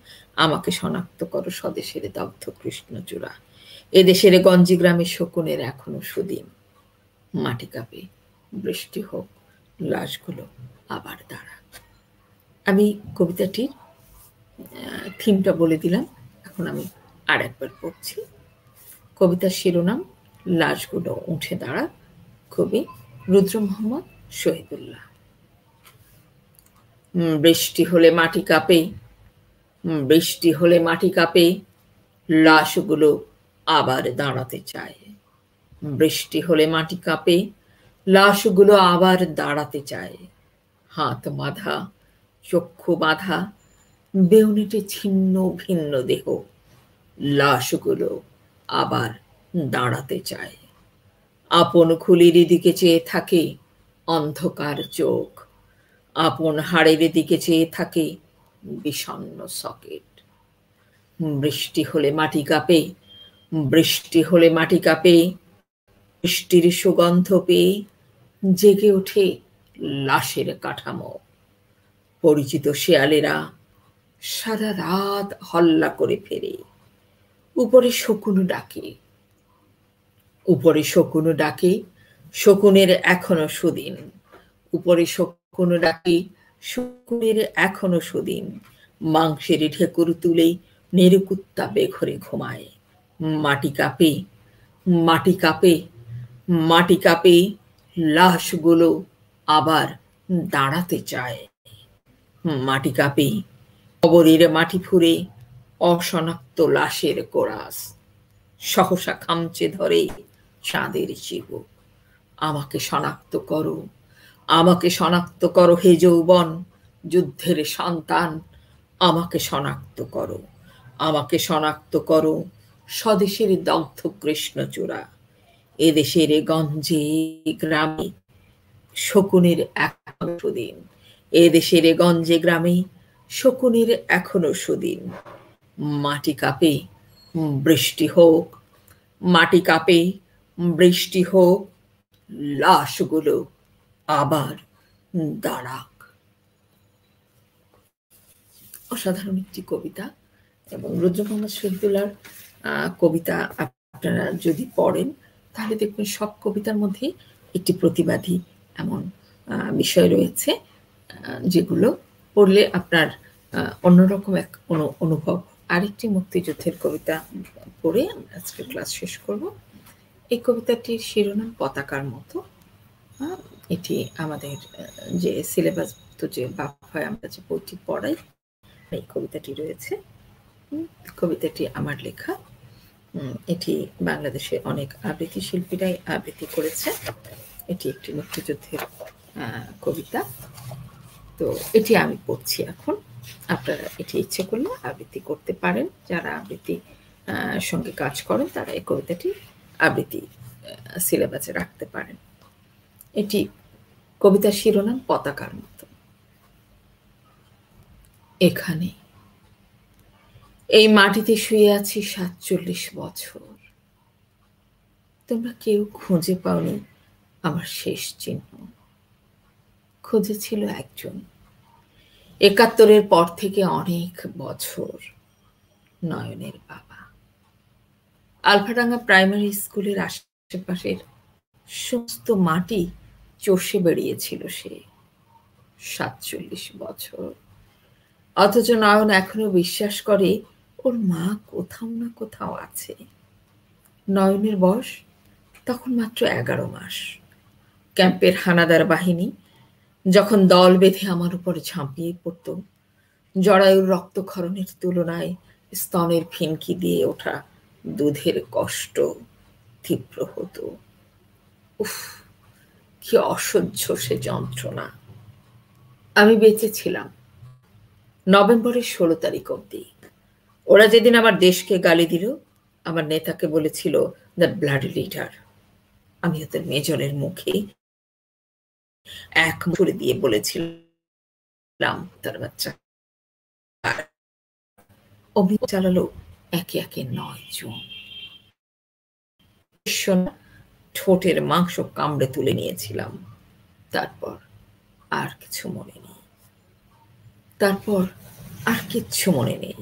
S1: আমাকে শনাক্ত করো স্বদেশের দগ্ধ কৃষ্ণচূড়া, এদেশের গঞ্জি গ্রামের শকুনের এখনো সুদিন, মাটি কাঁপে, বৃষ্টি হোক, লাশগুলো আবার দাঁড়াক। আমি কবিতাটির থিমটা বলে দিলাম, এখন আমি আর একবার পড়ছি। কবিতার শিরোনাম লাশগুলো উঠে দাঁড়াক, কবি রুদ্র মোহাম্মদ শহীদুল্লাহ। বৃষ্টি হলে মাটি কাঁপে, বৃষ্টি হলে মাটি কাঁপে, লাশগুলো আবার দাঁড়াতে চায়। বৃষ্টি হলে মাটি কাঁপে, লাশগুলো আবার দাঁড়াতে চায়। হাত বাঁধা, চক্ষু বাঁধা, বেউনিটে ছিন্ন ভিন্ন দেহ, লাশগুলো আবার দাঁড়াতে চায়। আপন খুলির দিকে চেয়ে থাকে অন্ধকার চোখ, আপন হাড়ের দিকে চেয়ে থাকে বিষণ্ণ সকেট। বৃষ্টি হলে মাটি কাঁপে, বৃষ্টি হলে মাটি কাঁপে, বৃষ্টির সুগন্ধ পেয়ে জেগে ওঠে লাশের কাঠামো। পরিচিত শেয়ালেরা সারা রাত হল্লা করে ফেরে, উপরে শকুন ডাকে, উপরে শকুন ডাকে, শকুনের এখনো সুদিন, উপরে শকুন ডাকে, শকুনের এখনো সুদিন, মাংসের ঢেকুর তুলে নেড়ুকুত্তা বেঘরে ঘুমায়। মাটি কাঁপে, মাটি কাঁপে, মাটি কাঁপে, লাশগুলো আবার দাঁড়াতে চায়। মাটি কাঁপে, কবরের মাটি ফুঁড়ে অশনাক্ত লাশের কোরাস, সহসা খামচে ধরে চাঁদের চিবুক। আমাকে শনাক্ত করো, আমাকে শনাক্ত করো হে যৌবন যুদ্ধের সন্তান, আমাকে শনাক্ত করো, আমাকে শনাক্ত করো স্বদেশের দগ্ধ কৃষ্ণচূড়া, এদেশের গঞ্জে গ্রামে শকুনের এখনো সুদিন, এদেশের গঞ্জে গ্রামে শকুনের এখনো সুদিন। মাটি কাঁপে, বৃষ্টি হোক, মাটি কাঁপে, বৃষ্টি হোক, লাশগুলো আবার দাঁড়াক। অসাধারণ একটি কবিতা, এবং রুদ্র মোহাম্মদ শহীদুল্লাহর কবিতা আপনারা যদি পড়েন তাহলে দেখবেন সব কবিতার মধ্যে একটি প্রতিবাদী এমন বিষয় রয়েছে, যেগুলো পড়লে আপনার অন্যরকম এক অনুভব। আরেকটি মুক্তিযুদ্ধের কবিতা পড়ে আমরা আজকে ক্লাস শেষ করব। এই কবিতাটির শিরোনাম পতাকার মতো। এটি আমাদের যে সিলেবাসভুক্ত যে বাফায় আমরা যে বইটি পড়াই, এই কবিতাটি রয়েছে। কবিতাটি আমার লেখা। এটি বাংলাদেশে অনেক আবৃত্তি শিল্পীরাই আবৃত্তি করেছে। এটি একটি মুক্তিযুদ্ধের কবিতা। তো এটি আমি পড়ছি এখন। আপনারা এটি ইচ্ছে করলে আবৃত্তি করতে পারেন। যারা আবৃত্তি সঙ্গে কাজ করেন তারা এই কবিতাটি আবৃত্তি সিলেবাসে রাখতে পারেন। এটি কবিতার শিরোনাম পতাকার মতো। এখানে এই মাটিতে শুয়ে আছি ৪৭ বছর। তোমরা কেউ খুঁজে পাওনি আমার শেষ চিহ্ন। খুঁজেছিল একজন। ৭১-এর পর থেকে অনেক বছর। নয়নের বাবা। আলফাডাঙ্গা প্রাইমারি স্কুলের আশেপাশের সমস্ত মাটি চষে বেরিয়েছিল সে। ৪৭ বছর। অথচ নয়ন এখনো বিশ্বাস করে ওর মা কোথাও না কোথাও আছে। নয়নের বয়স তখন মাত্র ১১ মাস। ক্যাম্পের হানাদার বাহিনী যখন দল বেঁধে আমার উপরে ঝাঁপিয়ে পড়ত, জরায়ুর রক্তক্ষরণের তুলনায় স্তনের ফিনকি দিয়ে ওঠা দুধের কষ্ট তীব্র হতো। উফ, কি অসহ্য সে যন্ত্রণা। আমি বেঁচে ছিলাম নভেম্বরের ১৬ তারিখ অবধি। ওরা যেদিন আমার দেশকে গালি দিল, আমার নেতাকে বলেছিল দ্য ব্লাডি লিডার। আমি ওদের মেজরের মুখে এক মুড়ে দিয়ে বলেছিলাম তার বাচ্চা। অমনি চালালো একে একে ৯ জন। ঠোঁটের মাংস কামড়ে তুলে নিয়েছিলাম। তারপর আর কিছু মনে নেই। তারপর আর কিচ্ছু মনে নেই।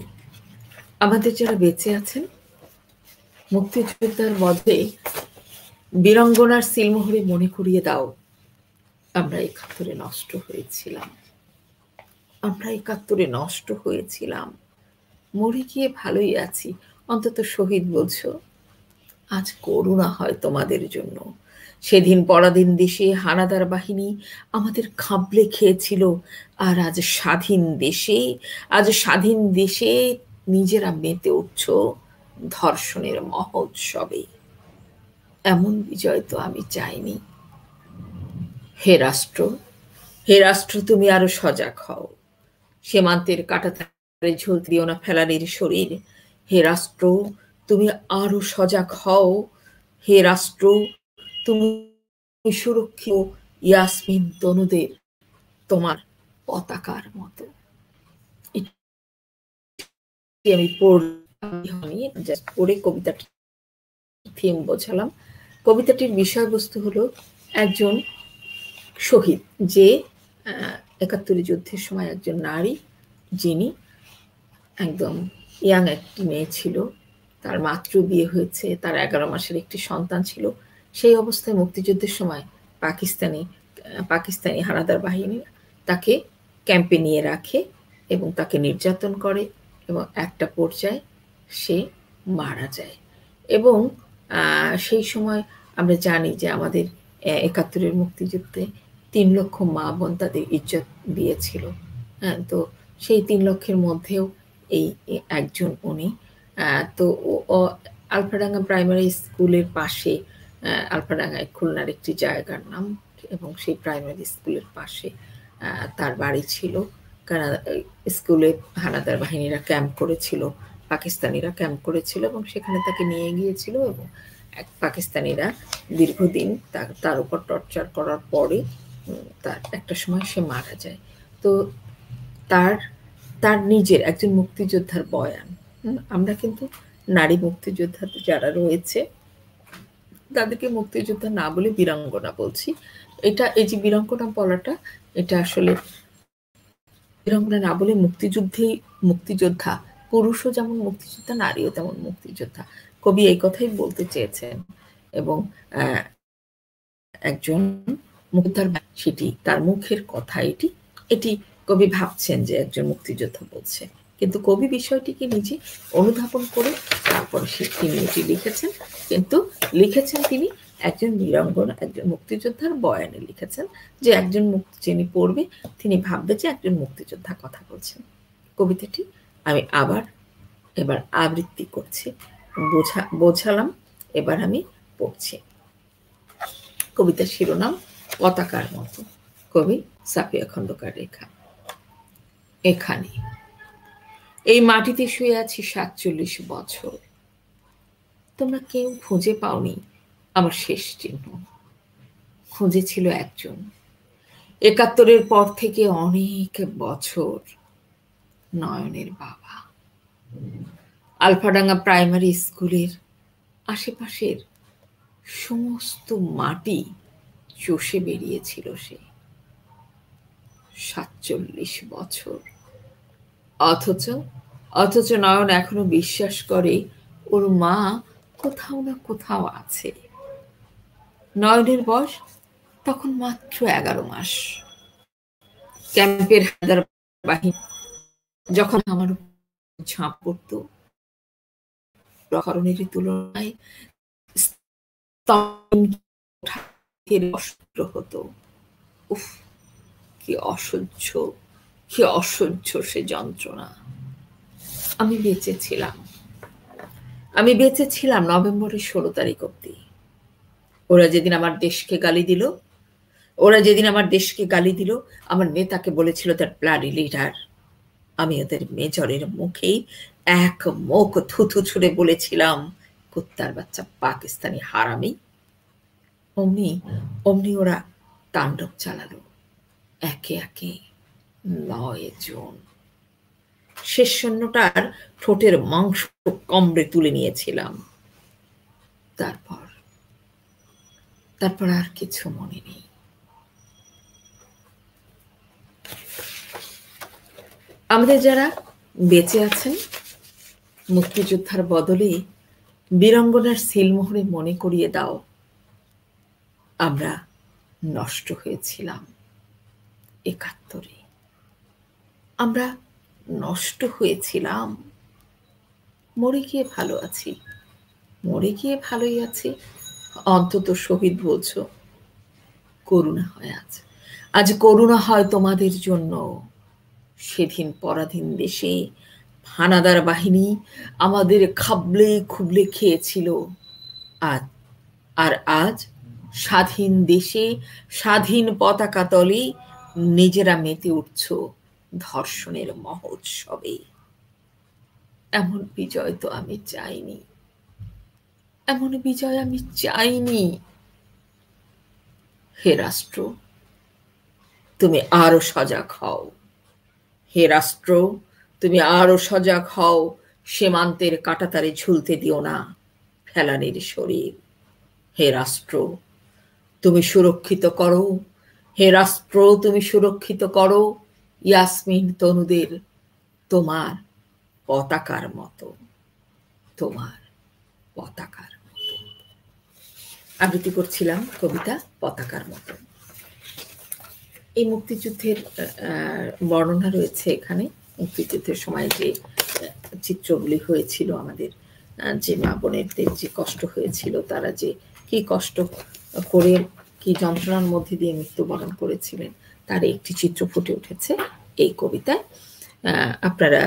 S1: আমাদের যারা বেঁচে আছেন, মুক্তিযোদ্ধার মধ্যে বীরাঙ্গনার সিলমোহরে মনে করিয়ে দাও, আমরা ৭১-এ নষ্ট হয়েছিলাম। আমরা ৭১-এ নষ্ট হয়েছিলাম। মরে গিয়ে ভালোই আছি, অন্তত শহীদ বলছো। আজ করুণা হয় তোমাদের জন্য। সেদিন পরাধীন দেশে হানাদার বাহিনী আমাদের খাবলে খেয়েছিল, আর আজ স্বাধীন দেশে নিজেরা মেতে উঠছ ধর্ষণের মহোৎসবে। এমন বিজয় তো আমি চাইনি। হে রাষ্ট্র, তুমি আরো সজাগ হও। সীমান্তের কাঁটাতারে ঝুলতে দিও না ফেলানির শরীর। হে রাষ্ট্র, তুমি আরো সজাগ হও। হে রাষ্ট্র, তুমি সুরক্ষিত ইয়াসমিন তনুদের তোমার পতাকার মতো। আমি পড়ে কবিতাটি থিম বোঝালাম। কবিতাটির বিষয়বস্তু হলো একজন শহীদ, যে ৭১ যুদ্ধের সময় একজন নারী, যিনি একদম ইয়াং একটি মেয়ে ছিল, তার মাত্র বিয়ে হয়েছে, তার ১১ মাসের একটি সন্তান ছিল। সেই অবস্থায় মুক্তিযুদ্ধের সময় পাকিস্তানি হানাদার বাহিনী তাকে ক্যাম্পে নিয়ে রাখে এবং তাকে নির্যাতন করে, এবং একটা পর্যায়ে সে মারা যায়। এবং সেই সময় আমরা জানি যে আমাদের ৭১-এর মুক্তিযুদ্ধে ৩ লক্ষ মা বোন তাদের ইজ্জত দিয়েছিল। হ্যাঁ, তো সেই ৩ লক্ষের মধ্যেও এই একজন উনি। তো আলফাডাঙ্গা প্রাইমারি স্কুলের পাশে, আলফাডাঙ্গায় খুলনার একটি জায়গার নাম, এবং সেই প্রাইমারি স্কুলের পাশে তার বাড়ি ছিল। কারণ স্কুলে হানাদার বাহিনীরা ক্যাম্প করেছিল, পাকিস্তানিরা ক্যাম্প করেছিল, এবং সেখানে তাকে নিয়ে গিয়েছিল, এবং পাকিস্তানিরা দীর্ঘদিন তার উপর টর্চার করার পরে তার একটা সময় সে মারা যায়। তো তার নিজের একজন মুক্তিযোদ্ধার বয়ান। আমরা কিন্তু নারী মুক্তিযোদ্ধা যারা রয়েছে তাদেরকে মুক্তিযোদ্ধা না বলে বীরাঙ্গনা বলছি। এই যে বীরাঙ্গনা বলাটা, এটা আসলে বীরাঙ্গনা না বলে মুক্তিযোদ্ধা, পুরুষও যেমন মুক্তিযোদ্ধা, নারীও তেমন মুক্তিযোদ্ধা। কবি এই কথাই বলতে চেয়েছেন, এবং একজন মুক্তিযোদ্ধার সেটি তার মুখের কথা। এটি কবি ভাবছেন যে একজন মুক্তিযোদ্ধা বলছে, কিন্তু কবি বিষয়টিকে নিজে অনুধাবন করে তারপরে তিনি এটি লিখেছেন। কিন্তু লিখেছেন তিনি একজন বীরাঙ্গনা, একজন মুক্তিযোদ্ধার বয়ানে লিখেছেন, যে একজন যিনি পড়বে তিনি ভাববে যে একজন মুক্তিযোদ্ধা কথা বলছেন। কবিতাটি আমি এবার আবৃত্তি করছি, বোঝালাম, এবার আমি পড়ছি। কবিতার শিরোনাম পতাকার মতো, কবি সাফিয়া খন্দকার লেখা। এখানে এই মাটিতে শুয়ে আছি ৪৭ বছর, তোমরা কেউ খুঁজে পাওনি আমার শেষ চিহ্ন। খুঁজেছিল একজন ৭১-এর পর থেকে অনেক বছর, নয়নের বাবা। আলফাডাঙ্গা প্রাইমারি স্কুলের আশেপাশের সমস্ত মাটি চষে বেরিয়েছিল সে। ৪৭ বছর, অথচ নয়ন এখনো বিশ্বাস করে ওর মা কোথাও না কোথাও আছে। নয়নের বয়স তখন মাত্র ১১ মাস। ক্যাম্পের হায়দার বাহিনী যখন আমার ঝাঁপ পড়ত, প্রকরণের তুলনায় হতো। উফ, কি অসহ্য সে যন্ত্রণা। আমি বেঁচেছিলাম নভেম্বরের ১৬ তারিখ অব্দি। ওরা যেদিন আমার দেশকে গালি দিল, আমার নেতাকে বলেছিল তার ব্লাডি লিডার। আমি ওদের মেজরের মুখেই এক মুখ থুথু ছুঁড়ে বলেছিলাম, কুত্তার বাচ্চা পাকিস্তানি হারামি। অমনি ওরা তাণ্ডব চালালো, একে একে ৯ জন। শেষ সৈন্যটার ঠোঁটের মাংস কামড়ে তুলে নিয়েছিলাম। তারপর আর কিছু মনে নেই। আমাদের যারা বেঁচে আছেন, মুক্তিযোদ্ধার বদলে বীরাঙ্গনার সিলমোহরে মনে করিয়ে দাও, আমরা নষ্ট হয়েছিলাম ৭১-এ। আমরা নষ্ট হয়েছিলাম। মরে গিয়ে ভালোই আছি। অন্তত শহীদ বলছো। করুণা হয় আজ করুণা হয় তোমাদের জন্য। সেদিন পরাধীন দেশে হানাদার বাহিনী আমাদের খাবলে খুবলে খেয়েছিল। আর আজ স্বাধীন দেশে স্বাধীন পতাকা তলে নিজেরা মেতে উঠছ ধর্ষণের মহোৎসবে। এমন বিজয় তো আমি চাইনি। হে রাষ্ট্র, তুমি আরো সজাগ হও। সীমান্তের কাঁটাতারে ঝুলতে দিও না ফেলানির শরীর। হে রাষ্ট্র, তুমি সুরক্ষিত করো ইয়াসমিন তনুদের তোমার পতাকার মতো। আবৃত্তি করছিলাম কবিতা পতাকার মতো। এই মুক্তিযুদ্ধের বর্ণনা রয়েছে এখানে। মুক্তিযুদ্ধের সময় যে চিত্রগুলি হয়েছিল, আমাদের যে মা বোনেদের যে কষ্ট হয়েছিল, তারা যে কি কষ্ট করে, কি যন্ত্রণার মধ্যে দিয়ে মৃত্যুবরণ করেছিলেন, তার একটি চিত্র ফুটে উঠেছে এই কবিতায়। আপনারা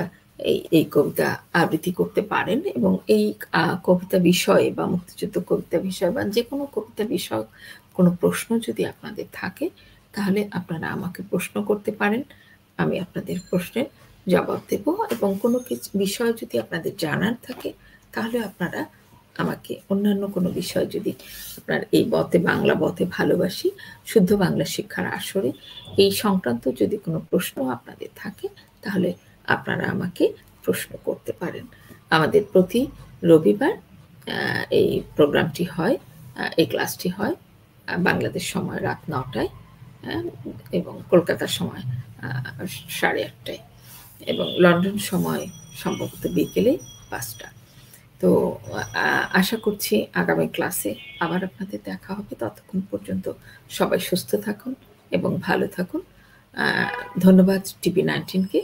S1: এই কবিতা আবৃত্তি করতে পারেন, এবং এই কবিতা বিষয়ে বা মুক্তিযুদ্ধ কবিতা বিষয় বা যে কোনো কবিতা বিষয় কোনো প্রশ্ন যদি আপনাদের থাকে, তাহলে আপনারা আমাকে প্রশ্ন করতে পারেন। আমি আপনাদের প্রশ্নের জবাব দেব, এবং কোনো বিষয় যদি আপনাদের জানার থাকে, তাহলে আপনারা আমাকে অন্যান্য কোনো বিষয়, যদি আপনার এই বাংলা বতে ভালোবাসি শুদ্ধ বাংলা শিক্ষার আসরে এই সংক্রান্ত যদি কোনো প্রশ্ন আপনাদের থাকে, তাহলে আপনারা আমাকে প্রশ্ন করতে পারেন। আমাদের প্রতি রবিবার এই প্রোগ্রামটি হয়, এই ক্লাসটি হয় বাংলাদেশ সময় রাত ৯টায়, এবং কলকাতার সময় 8:30, এবং লন্ডন সময় সম্ভবত বিকেলে 5টা। তো আশা করছি আগামী ক্লাসে আবার আপনাদের দেখা হবে। ততক্ষণ পর্যন্ত সবাই সুস্থ থাকুন এবং ভালো থাকুন। আ ধন্যবাদ টিভি-19 কে।